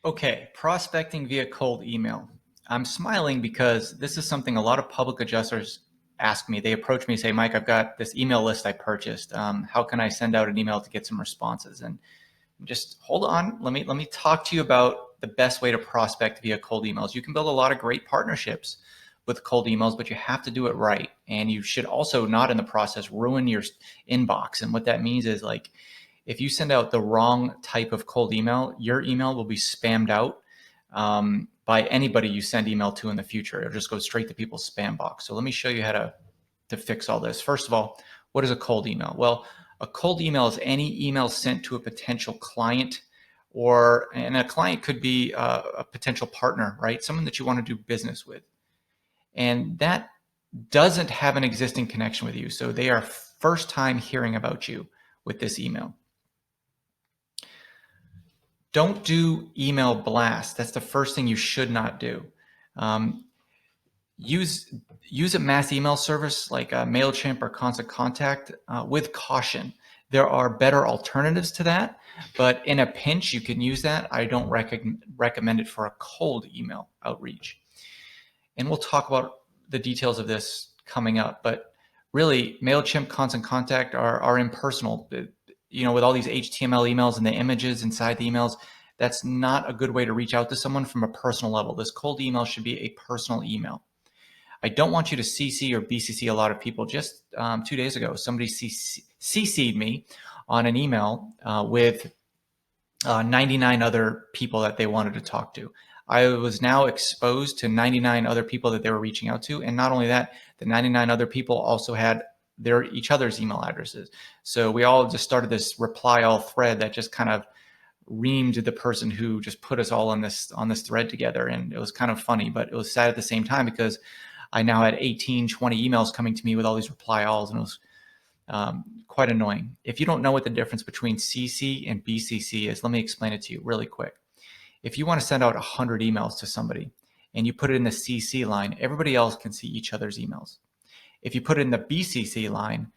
Okay, prospecting via cold email. I'm smiling because this is something a lot of public adjusters ask me. They approach me and say, Mike, I've got this email list I purchased. How can I send out an email to get some responses? And just hold on. Let me talk to you about the best way to prospect via cold emails. You can build a lot of great partnerships with cold emails, but you have to do it right. And you should also not in the process ruin your inbox. And what that means is like if you send out the wrong type of cold email, your email will be spammed out by anybody you send email to in the future. It'll just go straight to people's spam box. So let me show you how to fix all this. First of all, what is a cold email? Well, a cold email is any email sent to a potential client, and a client could be a potential partner, right? Someone that you want to do business with. And that doesn't have an existing connection with you. So they are first time hearing about you with this email. Don't do email blast. That's the first thing you should not do. Use a mass email service like MailChimp or Constant Contact with caution. There are better alternatives to that, but in a pinch, you can use that. I don't recommend it for a cold email outreach. And we'll talk about the details of this coming up, but really MailChimp, Constant Contact are impersonal. With all these HTML emails and the images inside the emails, that's not a good way to reach out to someone from a personal level. This cold email should be a personal email. I don't want you to CC or BCC a lot of people. Just 2 days ago, somebody CC'd me on an email with 99 other people that they wanted to talk to. I was now exposed to 99 other people that they were reaching out to. And not only that, the 99 other people also had each other's email addresses. So we all just started this reply all thread that just kind of reamed the person who just put us all on this thread together. And it was kind of funny, but it was sad at the same time because I now had 18, 20 emails coming to me with all these reply alls, and it was quite annoying. If you don't know what the difference between CC and BCC is, let me explain it to you really quick. If you want to send out 100 emails to somebody and you put it in the CC line, everybody else can see each other's emails. If you put it in the BCC line,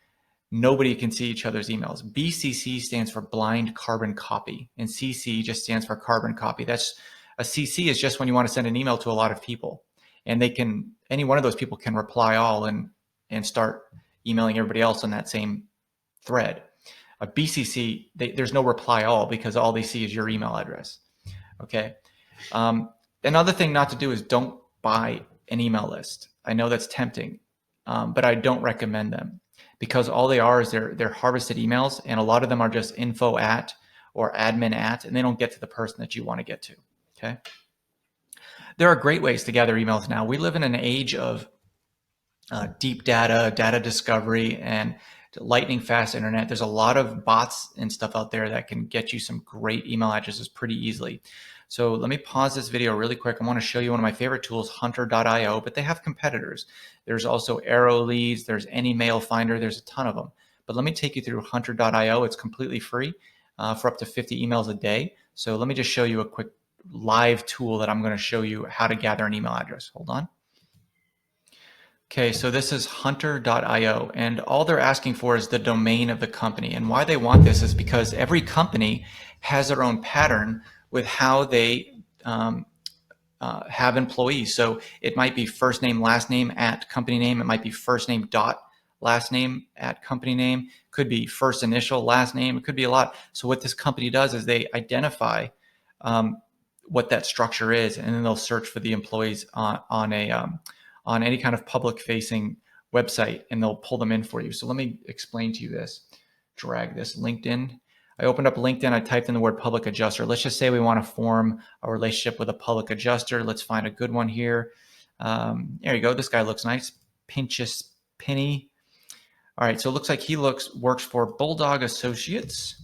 nobody can see each other's emails. BCC stands for blind carbon copy, and CC just stands for carbon copy. A CC is just when you want to send an email to a lot of people, and any one of those people can reply all and start emailing everybody else on that same thread. A BCC, there's no reply all because all they see is your email address. Okay. Another thing not to do is don't buy an email list. I know that's tempting, but I don't recommend them because all they are is they're harvested emails, and a lot of them are just info at or admin at, and they don't get to the person that you want to get to. Okay. There are great ways to gather emails now. We live in an age of deep data discovery, and lightning fast internet. There's a lot of bots and stuff out there that can get you some great email addresses pretty easily. So let me pause this video really quick. I want to show you one of my favorite tools, hunter.io, but they have competitors. There's also Arrow Leads, there's AnyMail Finder, there's a ton of them. But let me take you through hunter.io. It's completely free for up to 50 emails a day. So let me just show you a quick live tool that I'm going to show you how to gather an email address. Hold on. Okay, so this is hunter.io, and all they're asking for is the domain of the company. And why they want this is because every company has their own pattern with how they have employees. So it might be first name, last name at company name. It might be first name dot last name at company name. Could be first initial, last name. It could be a lot. So what this company does is they identify what that structure is, and then they'll search for the employees on any kind of public-facing website, and they'll pull them in for you. So let me explain to you this. Drag this LinkedIn. I opened up LinkedIn. I typed in the word public adjuster. Let's just say we want to form a relationship with a public adjuster. Let's find a good one here. There you go. This guy looks nice. Pinchas Penny. All right. So it looks like he works for Bulldog Associates.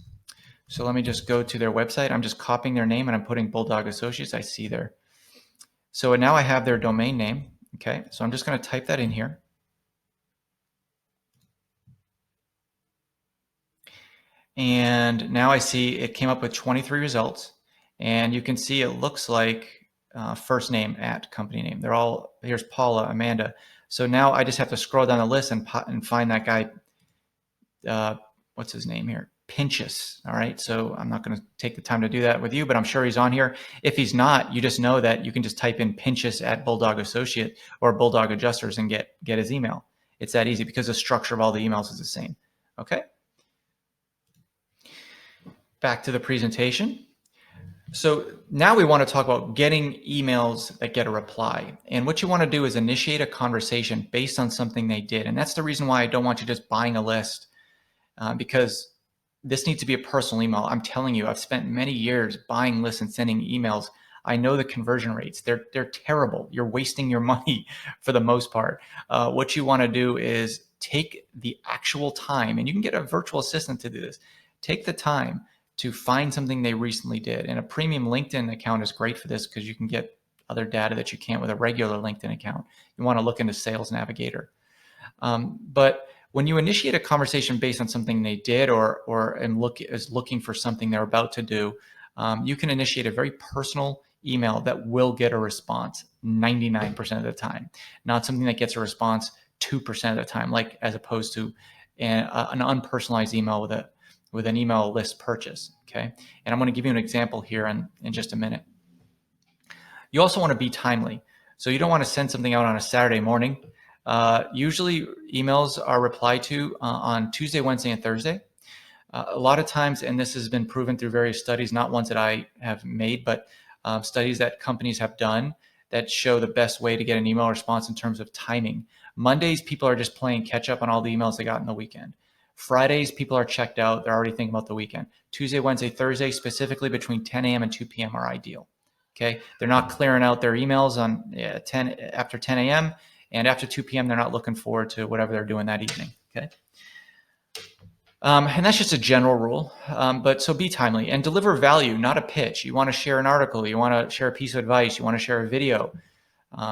So let me just go to their website. I'm just copying their name and I'm putting Bulldog Associates. I see there. So now I have their domain name. Okay, so I'm just going to type that in here. And now I see it came up with 23 results. And you can see it looks like first name at company name. Here's Paula, Amanda. So now I just have to scroll down the list and find that guy. What's his name here? Pinchas. All right. So I'm not going to take the time to do that with you, but I'm sure he's on here. If he's not, you just know that you can just type in Pinchas at Bulldog Associate or Bulldog Adjusters and get his email. It's that easy because the structure of all the emails is the same. Okay. Back to the presentation. So now we want to talk about getting emails that get a reply. And what you want to do is initiate a conversation based on something they did. And that's the reason why I don't want you just buying a list, because this needs to be a personal email. I'm telling you, I've spent many years buying lists and sending emails. I know the conversion rates. They're terrible. You're wasting your money for the most part. What you want to do is take the actual time, and you can get a virtual assistant to do this. Take the time to find something they recently did. And a premium LinkedIn account is great for this because you can get other data that you can't with a regular LinkedIn account. You want to look into Sales Navigator. But when you initiate a conversation based on something they did or is looking for something they're about to do, you can initiate a very personal email that will get a response 99% of the time, not something that gets a response 2% of the time, like as opposed to an unpersonalized email with an email list purchase. Okay. And I'm going to give you an example here in just a minute. You also want to be timely. So you don't want to send something out on a Saturday morning. Usually emails are replied to on Tuesday, Wednesday, and Thursday. A lot of times, and this has been proven through various studies, not ones that I have made, but studies that companies have done that show the best way to get an email response in terms of timing. Mondays, people are just playing catch up on all the emails they got in the weekend. Fridays, people are checked out. They're already thinking about the weekend. Tuesday, Wednesday, Thursday, specifically between 10 a.m. and 2 p.m. are ideal. Okay. They're not clearing out their emails on after 10 a.m. and after 2 p.m. they're not looking forward to whatever they're doing that evening. Okay. And that's just a general rule. But so be timely and deliver value, not a pitch. You want to share an article. You want to share a piece of advice. You want to share a video.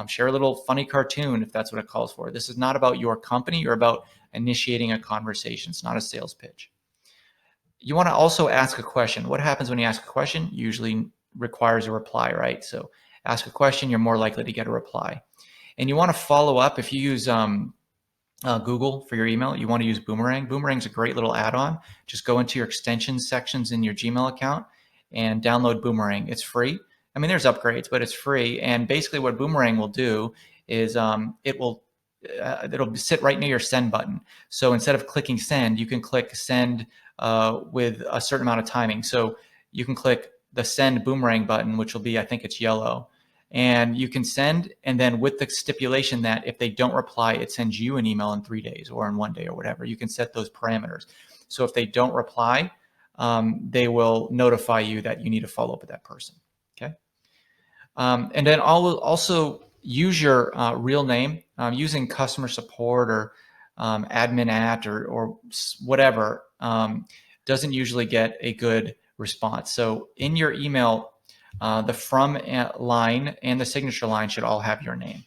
Share a little funny cartoon if that's what it calls for. This is not about your company. You're about initiating a conversation. It's not a sales pitch. You want to also ask a question. What happens when you ask a question? Usually requires a reply, right? So ask a question, you're more likely to get a reply. And you want to follow up. If you use Google for your email, you want to use Boomerang. Boomerang's a great little add-on. Just go into your extensions sections in your Gmail account and download Boomerang. It's free. I mean, there's upgrades, but it's free. And basically what Boomerang will do is it'll sit right near your send button. So instead of clicking send, you can click send with a certain amount of timing. So you can click the send Boomerang button, which will be, I think it's yellow. And you can send, and then with the stipulation that if they don't reply, it sends you an email in 3 days or in 1 day or whatever. You can set those parameters. So if they don't reply, they will notify you that you need to follow up with that person. Okay. And then also use your real name. Using customer support or admin at or whatever doesn't usually get a good response. So in your email, the from line and the signature line should all have your name.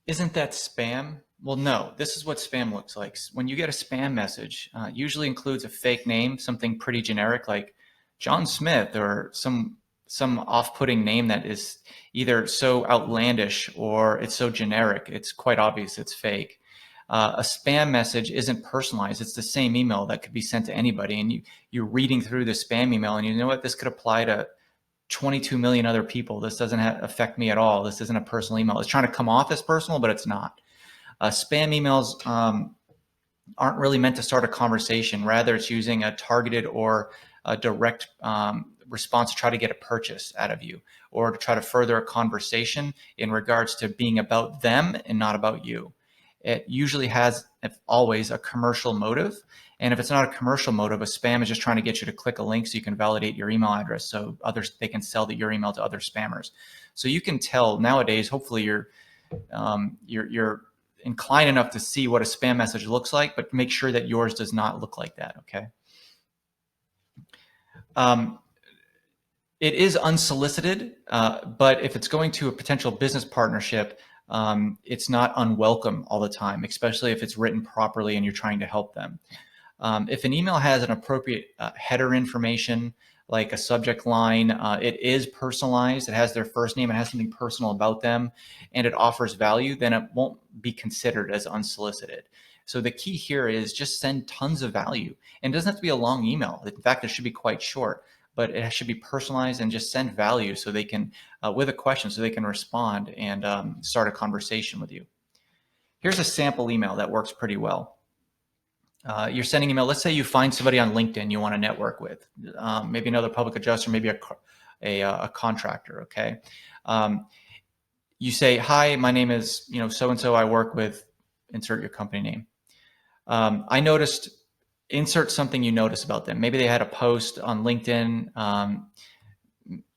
Isn't that spam? Well, no, this is what spam looks like. When you get a spam message, usually includes a fake name, something pretty generic like John Smith or some off-putting name that is either so outlandish or it's so generic, it's quite obvious it's fake. A spam message isn't personalized. It's the same email that could be sent to anybody. And you're reading through the spam email and you know what, this could apply to 22 million other people. This doesn't affect me at all. This isn't a personal email. It's trying to come off as personal, but it's not. Spam emails aren't really meant to start a conversation. Rather, it's using a targeted or a direct response to try to get a purchase out of you or to try to further a conversation in regards to being about them and not about you. It usually has, if always, a commercial motive. And if it's not a commercial motive, a spam is just trying to get you to click a link so you can validate your email address so they can sell your email to other spammers. So you can tell nowadays, hopefully you're inclined enough to see what a spam message looks like, but make sure that yours does not look like that, okay? It is unsolicited, but if it's going to a potential business partnership, it's not unwelcome all the time, especially if it's written properly and you're trying to help them. If an email has an appropriate header information, like a subject line, it is personalized, it has their first name, it has something personal about them, and it offers value, then it won't be considered as unsolicited. So the key here is just send tons of value. And it doesn't have to be a long email. In fact, it should be quite short, but it should be personalized and just send value so they can, with a question, so they can respond and start a conversation with you. Here's a sample email that works pretty well. You're sending email. Let's say you find somebody on LinkedIn you want to network with, maybe another public adjuster, maybe a contractor. Okay. You say, hi, my name is, so-and-so, I work with, insert your company name. I noticed, insert something you notice about them. Maybe they had a post on LinkedIn.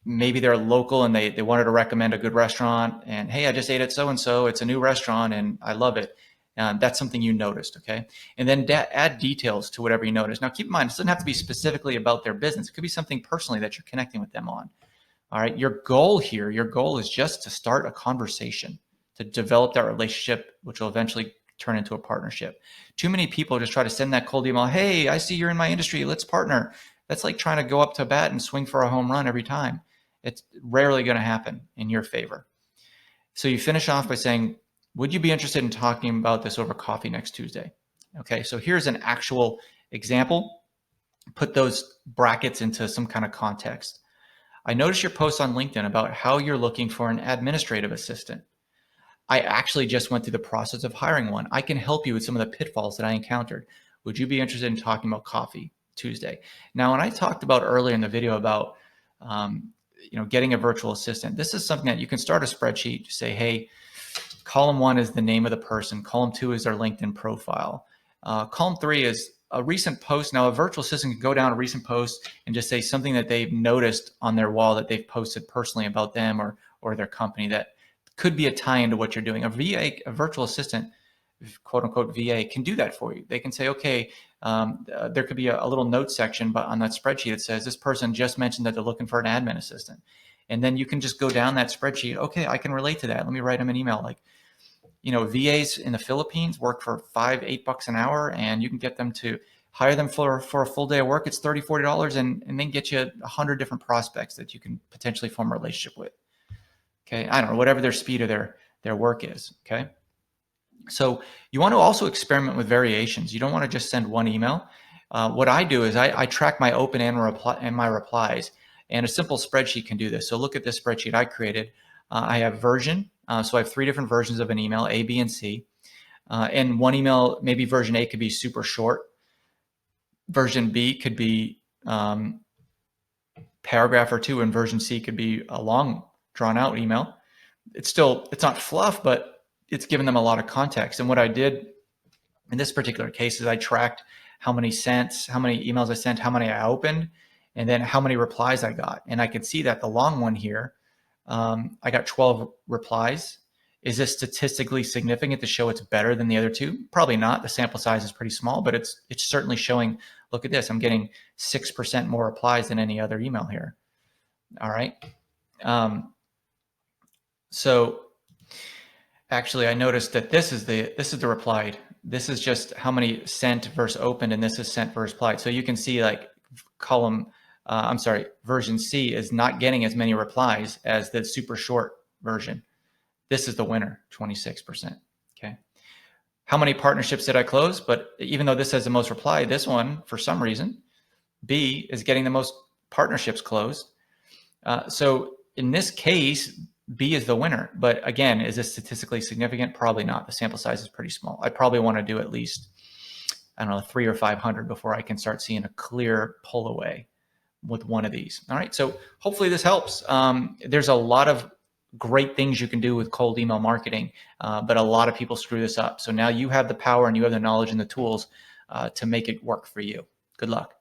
Maybe they're local and they wanted to recommend a good restaurant, and hey, I just ate at so-and-so. It's a new restaurant and I love it. That's something you noticed. Okay. And then add details to whatever you noticed. Now keep in mind, it doesn't have to be specifically about their business. It could be something personally that you're connecting with them on. All right. Your goal is just to start a conversation, to develop that relationship, which will eventually turn into a partnership. Too many people just try to send that cold email. Hey, I see you're in my industry. Let's partner. That's like trying to go up to bat and swing for a home run every time. It's rarely going to happen in your favor. So you finish off by saying, would you be interested in talking about this over coffee next Tuesday? Okay, so here's an actual example. Put those brackets into some kind of context. I noticed your post on LinkedIn about how you're looking for an administrative assistant. I actually just went through the process of hiring one. I can help you with some of the pitfalls that I encountered. Would you be interested in talking about coffee Tuesday? Now, when I talked about earlier in the video about getting a virtual assistant, this is something that you can start a spreadsheet. Say, hey, column 1 is the name of the person. Column 2 is their LinkedIn profile. Column 3 is a recent post. Now, a virtual assistant can go down a recent post and just say something that they've noticed on their wall that they've posted personally about them or their company that could be a tie into what you're doing. A virtual assistant, quote unquote VA, can do that for you. They can say, okay, there could be a little note section, but on that spreadsheet it says this person just mentioned that they're looking for an admin assistant. And then you can just go down that spreadsheet. Okay, I can relate to that. Let me write them an email. Like, VAs in the Philippines work for $5-8 an hour, and you can get them to hire them for a full day of work. It's $30-40 and then get you 100 different prospects that you can potentially form a relationship with. Okay, I don't know, whatever their speed of their work is. Okay, so you want to also experiment with variations. You don't want to just send one email. What I do is I track my open and my replies, and a simple spreadsheet can do this. So look at this spreadsheet I created. I have version. So I have 3 different versions of an email, A, B, and C. And one email, maybe version A could be super short. Version B could be paragraph or 2, and version C could be a long, drawn out email. It's not fluff, but it's given them a lot of context. And what I did in this particular case is I tracked how many emails I sent, how many I opened, and then how many replies I got. And I could see that the long one here, I got 12 replies. Is this statistically significant to show it's better than the other 2? Probably not. The sample size is pretty small, but it's certainly showing, look at this, I'm getting 6% more replies than any other email here. All right. So actually I noticed that this is the replied. This is just how many sent versus opened, and this is sent versus replied. So you can see like version C is not getting as many replies as the super short version. This is the winner, 26%. Okay. How many partnerships did I close? But even though this has the most reply, this one, for some reason, B is getting the most partnerships closed. So in this case, B is the winner. But again, is this statistically significant? Probably not. The sample size is pretty small. I probably want to do at least, 300 or 500 before I can start seeing a clear pull away with one of these. All right. So hopefully this helps. There's a lot of great things you can do with cold email marketing, but a lot of people screw this up. So now you have the power and you have the knowledge and the tools to make it work for you. Good luck.